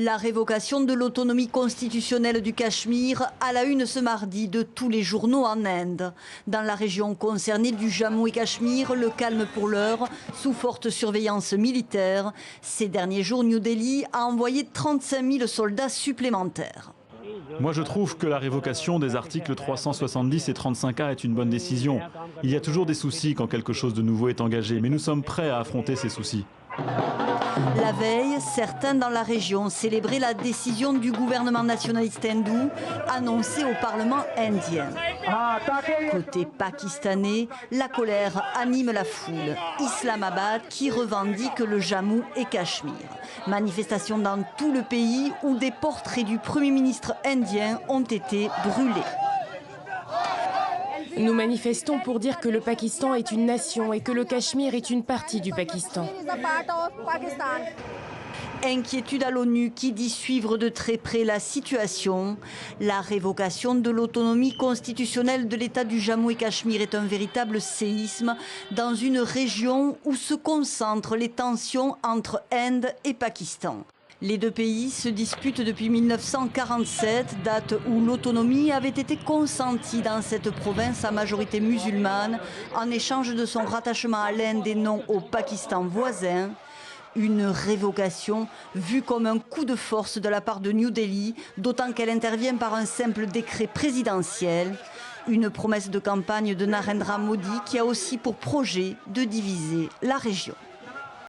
La révocation de l'autonomie constitutionnelle du Cachemire à la une ce mardi de tous les journaux en Inde. Dans la région concernée du Jammu et Cachemire, le calme pour l'heure, sous forte surveillance militaire. Ces derniers jours, New Delhi a envoyé 35 000 soldats supplémentaires. Moi, je trouve que la révocation des articles 370 et 35A est une bonne décision. Il y a toujours des soucis quand quelque chose de nouveau est engagé, mais nous sommes prêts à affronter ces soucis. La veille, certains dans la région célébraient la décision du gouvernement nationaliste hindou annoncée au Parlement indien. Côté pakistanais, la colère anime la foule. Islamabad qui revendique le Jammu et Cachemire. Manifestation dans tout le pays où des portraits du Premier ministre indien ont été brûlés. Nous manifestons pour dire que le Pakistan est une nation et que le Cachemire est une partie du Pakistan. Inquiétude à l'ONU qui dit suivre de très près la situation. La révocation de l'autonomie constitutionnelle de l'État du Jammu et Cachemire est un véritable séisme dans une région où se concentrent les tensions entre Inde et Pakistan. Les deux pays se disputent depuis 1947, date où l'autonomie avait été consentie dans cette province à majorité musulmane en échange de son rattachement à l'Inde et non au Pakistan voisin. Une révocation vue comme un coup de force de la part de New Delhi, d'autant qu'elle intervient par un simple décret présidentiel. Une promesse de campagne de Narendra Modi qui a aussi pour projet de diviser la région.